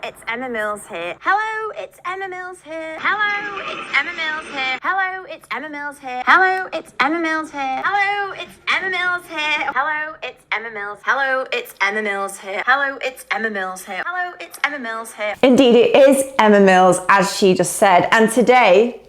it's Emma Mills here. Hello, it's Emma Mills here. Hello, it's Emma Mills here. Hello, it's Emma Mills here. Hello, it's Emma Mills here. Hello, it's Emma Mills here. Hello, it's Emma Mills. Hello, it's Emma Mills here. Hello, it's Emma Mills here. Hello, it's Emma Mills here. Indeed, it is Emma Mills, as she just said. And today,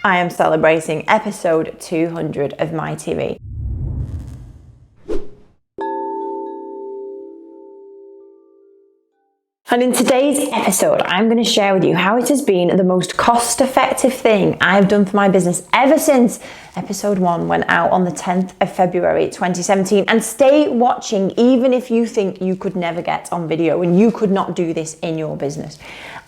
I am celebrating episode 200 of MiTV. And in today's episode, I'm going to share with you how it has been the most cost-effective thing I've done for my business ever since episode 1 went out on the 10th of February 2017. And stay watching even if you think you could never get on video and you could not do this in your business.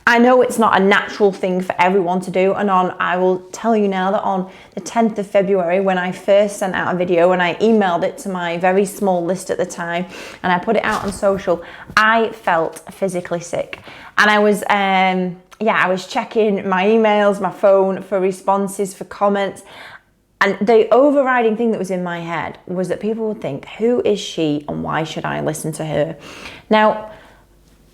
I know it's not a natural thing for everyone to do, and I will tell you now that on the 10th of February, when I first sent out a video and I emailed it to my very small list at the time and I put it out on social, I felt physically sick. And I was checking my emails, my phone for responses, for comments. And the overriding thing that was in my head was that people would think, who is she and why should I listen to her? Now,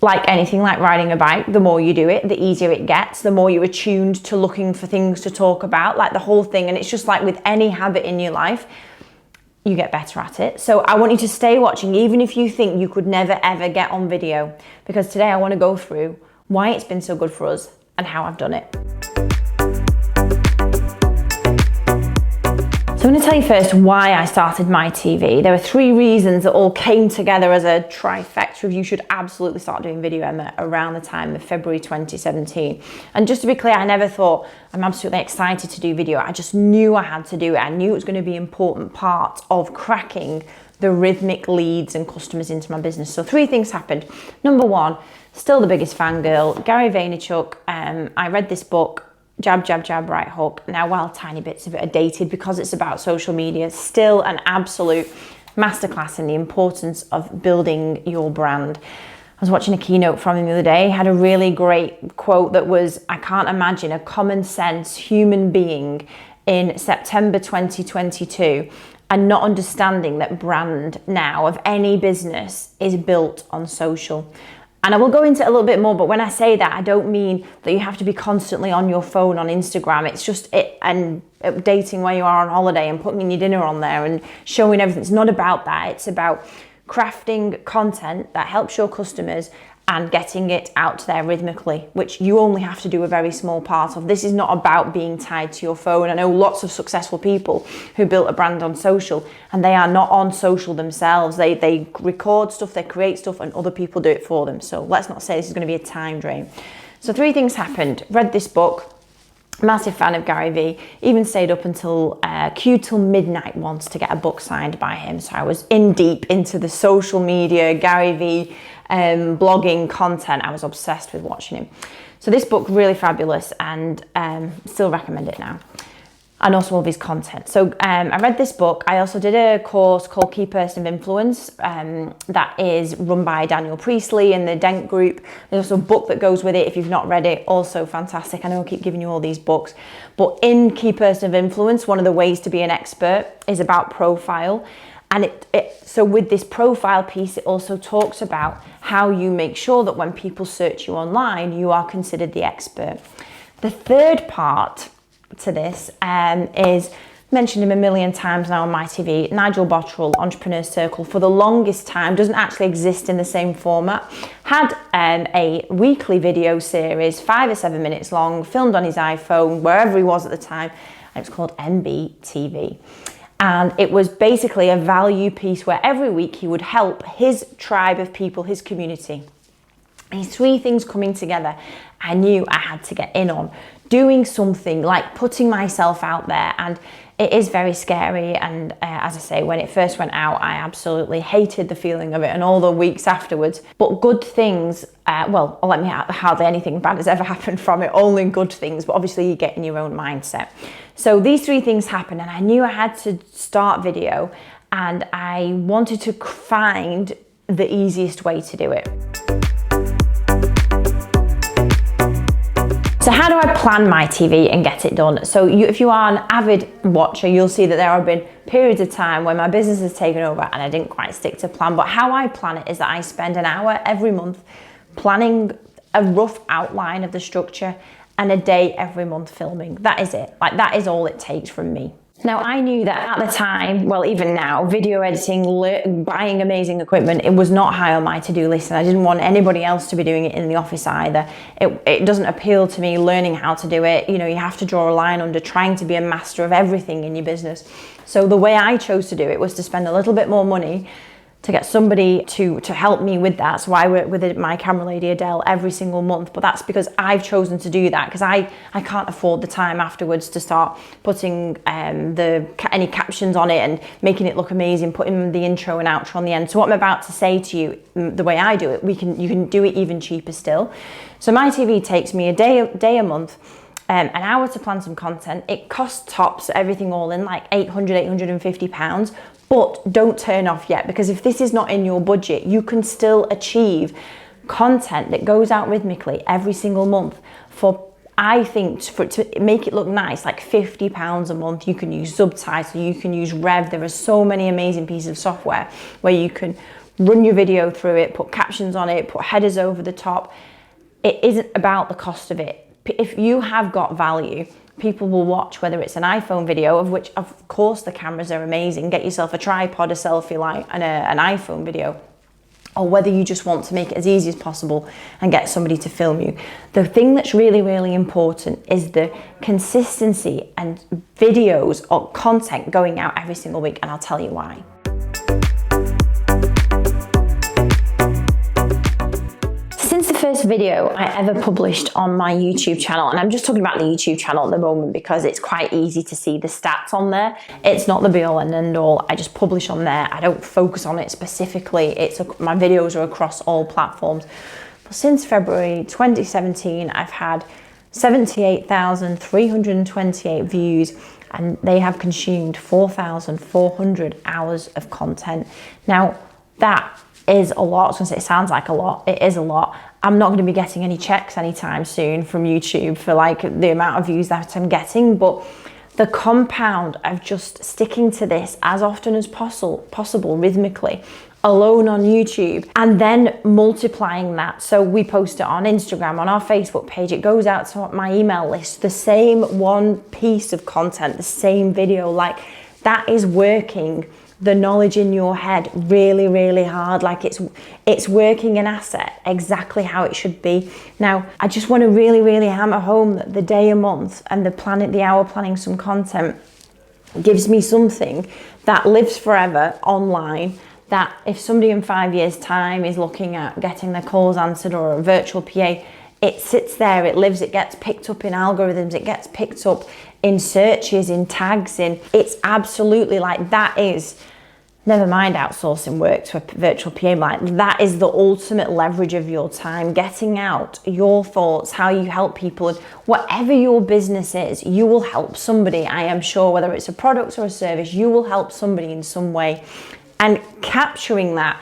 like anything, like riding a bike, the more you do it, the easier it gets, the more you're attuned to looking for things to talk about, like the whole thing. And it's just like with any habit in your life, you get better at it. So I want you to stay watching, even if you think you could never ever get on video, because today I want to go through why it's been so good for us and how I've done it. So I'm going to tell you first why I started MiTV. There were 3 reasons that all came together as a trifecta of you should absolutely start doing video, Emma, around the time of February 2017. And just to be clear, I never thought I'm absolutely excited to do video. I just knew I had to do it. I knew it was going to be an important part of cracking the rhythmic leads and customers into my business. So 3 things happened. Number 1, still the biggest fangirl, Gary Vaynerchuk. I read this book, Jab, Jab, Jab, Right Hook. Now, while tiny bits of it are dated because it's about social media, still an absolute masterclass in the importance of building your brand. I was watching a keynote from him the other day. He had a really great quote that was, I can't imagine a common sense human being in September 2022 and not understanding that brand now of any business is built on social. And I will go into it a little bit more, but when I say that, I don't mean that you have to be constantly on your phone on Instagram. It's just it and updating where you are on holiday and putting your dinner on there and showing everything. It's not about that. It's about crafting content that helps your customers and getting it out there rhythmically, which you only have to do a very small part of. This is not about being tied to your phone. I know lots of successful people who built a brand on social and they are not on social themselves. They record stuff, they create stuff, and other people do it for them. So let's not say this is going to be a time drain. So 3 things happened. Read this book. Massive fan of Gary V. Even stayed up until queued till midnight once to get a book signed by him. So I was in deep into the social media, Gary V blogging content. I was obsessed with watching him. So this book, really fabulous, and still recommend it now. And also all of his content. So I read this book. I also did a course called Key Person of Influence that is run by Daniel Priestley and the Dent Group. There's also a book that goes with it if you've not read it, also fantastic. I know I keep giving you all these books, but in Key Person of Influence, one of the ways to be an expert is about profile. And so with this profile piece, it also talks about how you make sure that when people search you online, you are considered the expert. The third part to this is mentioned him a million times now on MiTV, Nigel Botterill, Entrepreneur Circle, for the longest time, doesn't actually exist in the same format, had a weekly video series, 5 or 7 minutes long, filmed on his iPhone, wherever he was at the time, and it was called MBTV. And it was basically a value piece where every week he would help his tribe of people, his community. These 3 things coming together, I knew I had to get in on. Doing something like putting myself out there, and it is very scary. And as I say, when it first went out, I absolutely hated the feeling of it and all the weeks afterwards. But good things, hardly anything bad has ever happened from it, only good things. But obviously you get in your own mindset. So these 3 things happened, and I knew I had to start video, and I wanted to find the easiest way to do it. So how do I plan MiTV and get it done? So if you are an avid watcher, you'll see that there have been periods of time when my business has taken over and I didn't quite stick to plan. But how I plan it is that I spend an hour every month planning a rough outline of the structure, and a day every month filming. That is it. Like, that is all it takes from me. Now, I knew that at the time, well, even now, video editing, buying amazing equipment, it was not high on my to-do list, and I didn't want anybody else to be doing it in the office either. It doesn't appeal to me learning how to do it. You know, you have to draw a line under trying to be a master of everything in your business. So the way I chose to do it was to spend a little bit more money to get somebody to help me with that. So I work with my camera lady Adele every single month, but that's because I've chosen to do that, because I can't afford the time afterwards to start putting any captions on it and making it look amazing, putting the intro and outro on the end. So what I'm about to say to you, the way I do it, you can do it even cheaper still. So MiTV takes me a day a month, an hour to plan some content. It costs tops, everything all in, like £850. But don't turn off yet, because if this is not in your budget, you can still achieve content that goes out rhythmically every single month for, I think, to make it look nice, like £50 a month. You can use Subtitle, you can use Rev. There are so many amazing pieces of software where you can run your video through it, put captions on it, put headers over the top. It isn't about the cost of it. If you have got value, people will watch, whether it's an iPhone video, of which of course the cameras are amazing. Get yourself a tripod, a selfie light, and an iPhone video, or whether you just want to make it as easy as possible and get somebody to film you. The thing that's really, really important is the consistency and videos or content going out every single week, and I'll tell you why. Since the first video I ever published on my YouTube channel, and I'm just talking about the YouTube channel at the moment because it's quite easy to see the stats on there. It's not the be all and end all. I just publish on there. I don't focus on it specifically. My videos are across all platforms. But since February 2017, I've had 78,328 views, and they have consumed 4,400 hours of content. Now, that is a lot. I was gonna say it sounds like a lot. It is a lot. I'm not going to be getting any checks anytime soon from YouTube for like the amount of views that I'm getting, but the compound of just sticking to this as often as possible rhythmically, alone on YouTube, and then multiplying that. So we post it on Instagram, on our Facebook page, it goes out to my email list, the same one piece of content, the same video, like that is working the knowledge in your head really, really hard. Like it's working an asset exactly how it should be. Now, I just want to really, really hammer home that the day a month and the hour planning some content gives me something that lives forever online, that if somebody in 5 years' time is looking at getting their calls answered or a virtual PA, it sits there, it lives, it gets picked up in algorithms, it gets picked up in searches, in tags, it's absolutely like that is, never mind outsourcing work to a virtual PA, like that is the ultimate leverage of your time, getting out your thoughts, how you help people, and whatever your business is, you will help somebody, I am sure, whether it's a product or a service, you will help somebody in some way. And capturing that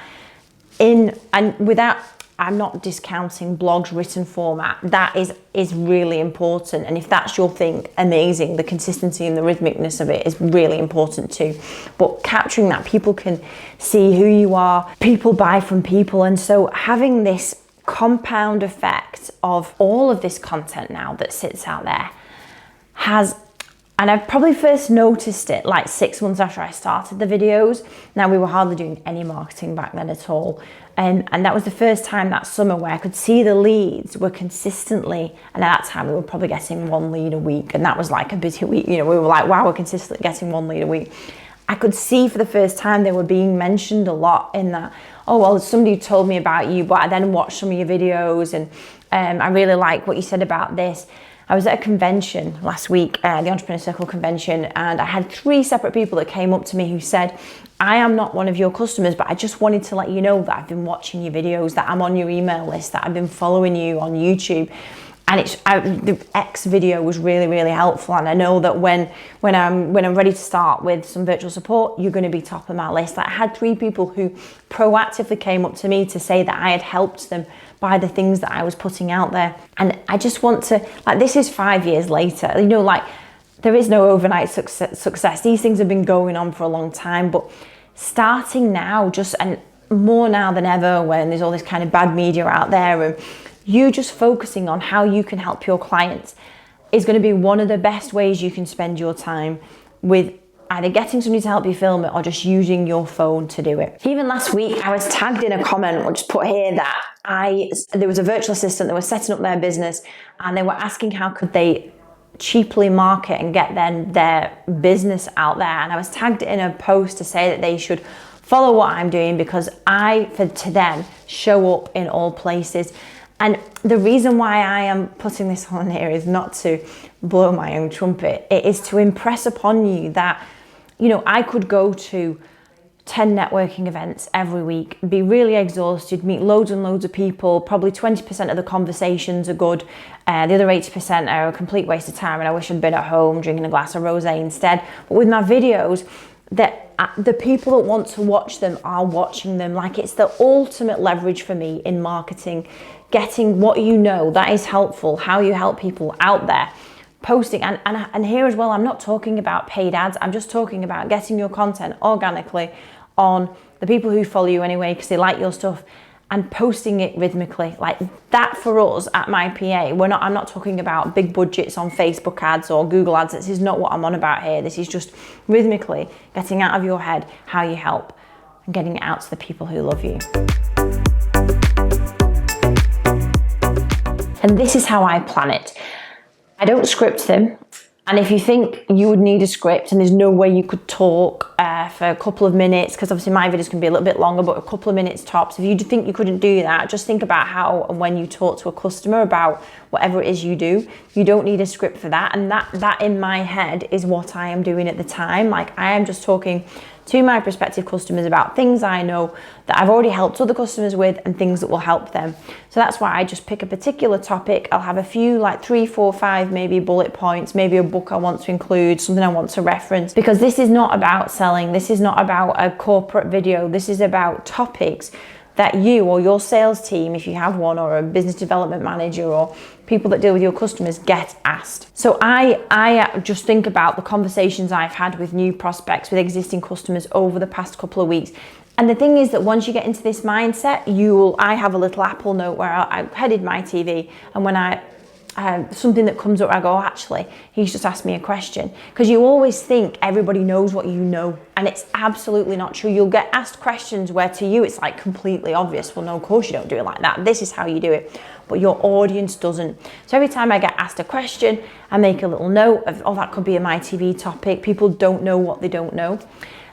without, I'm not discounting blogs, written format, that is really important. And if that's your thing, amazing. The consistency and the rhythmicness of it is really important too. But capturing that, people can see who you are, people buy from people. And so having this compound effect of all of this content now that sits out there and I probably first noticed it like 6 months after I started the videos. Now, we were hardly doing any marketing back then at all. And that was the first time that summer where I could see the leads were consistently, and at that time we were probably getting 1 lead a week. And that was like a busy week. You know, we were like, wow, we're consistently getting 1 lead a week. I could see for the first time they were being mentioned a lot in that, oh, well, somebody told me about you, but I then watched some of your videos and I really like what you said about this. I was at a convention last week, the Entrepreneur Circle convention, and I had 3 separate people that came up to me who said, I am not one of your customers, but I just wanted to let you know that I've been watching your videos, that I'm on your email list, that I've been following you on YouTube. And the X video was really, really helpful. And I know that when I'm ready to start with some virtual support, you're going to be top of my list. Like, I had 3 people who proactively came up to me to say that I had helped them by the things that I was putting out there. And I just want to, like, this is 5 years later, you know, like, there is no overnight success. These things have been going on for a long time, but starting now, and more now than ever when there's all this kind of bad media out there, and you just focusing on how you can help your clients is going to be one of the best ways you can spend your time, with either getting somebody to help you film it or just using your phone to do it. Even last week, I was tagged in a comment, I'll just put here, that there was a virtual assistant that was setting up their business, and they were asking how could they cheaply market and get their business out there. And I was tagged in a post to say that they should follow what I'm doing, because to them, show up in all places. And the reason why I am putting this on here is not to blow my own trumpet. It is to impress upon you that, you know, I could go to 10 networking events every week, be really exhausted, meet loads and loads of people, probably 20% of the conversations are good, the other 80% are a complete waste of time and I wish I'd been at home drinking a glass of rosé instead. But with my videos, the people that want to watch them are watching them. Like, it's the ultimate leverage for me in marketing, getting what you know that is helpful, how you help people out there, posting. And here as well, I'm not talking about paid ads, I'm just talking about getting your content organically on the people who follow you anyway because they like your stuff, and posting it rhythmically. Like that for us at MyPA, I'm not talking about big budgets on Facebook ads or Google ads. This is not what I'm on about here. This is just rhythmically getting out of your head how you help and getting it out to the people who love you. And this is how I plan it. I don't script them. And if you think you would need a script and there's no way you could talk for a couple of minutes, because obviously my videos can be a little bit longer, but a couple of minutes tops, if you think you couldn't do that, just think about how and when you talk to a customer about whatever it is you do. You don't need a script for that. And that in my head is what I am doing at the time. Like, I am just talking to my prospective customers about things I know that I've already helped other customers with and things that will help them. So that's why I just pick a particular topic. I'll have a few, like 3, 4, 5 maybe bullet points, maybe a book I want to include, something I want to reference, because this is not about selling. This is not about a corporate video. This is about topics that you or your sales team, if you have one, or a business development manager or people that deal with your customers, get asked. So I just think about the conversations I've had with new prospects, with existing customers over the past couple of weeks. And the thing is that once you get into this mindset, I have a little Apple note where I headed MiTV, and when something that comes up, I go, oh, actually, he's just asked me a question. Because you always think everybody knows what you know, and it's absolutely not true. You'll get asked questions where to you it's like completely obvious. Well, no, of course you don't do it like that. This is how you do it. But your audience doesn't. So every time I get asked a question, I make a little note of, oh, that could be a MiTV topic. People don't know what they don't know.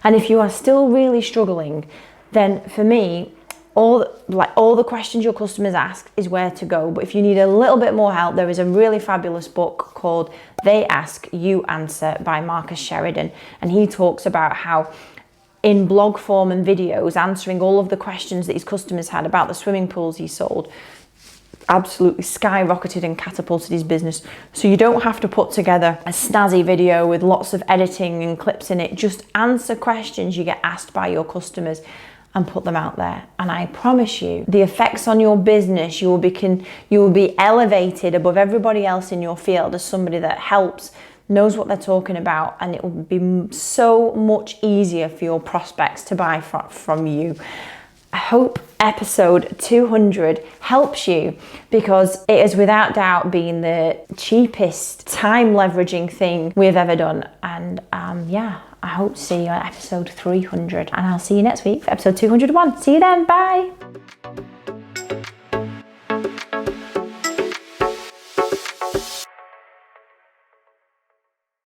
And if you are still really struggling, then for me, all the questions your customers ask is where to go. But if you need a little bit more help, there is a really fabulous book called They Ask, You Answer by Marcus Sheridan. And he talks about how in blog form and videos, answering all of the questions that his customers had about the swimming pools he sold, absolutely skyrocketed and catapulted his business. So you don't have to put together a snazzy video with lots of editing and clips in it. Just answer questions you get asked by your customers and put them out there. And I promise you, the effects on your business, you will be elevated above everybody else in your field as somebody that helps, knows what they're talking about, and it will be so much easier for your prospects to buy from you. I hope episode 200 helps you, because it is without doubt been the cheapest time leveraging thing we've ever done. And yeah, I hope to see you on episode 300, and I'll see you next week for episode 201. See you then, bye.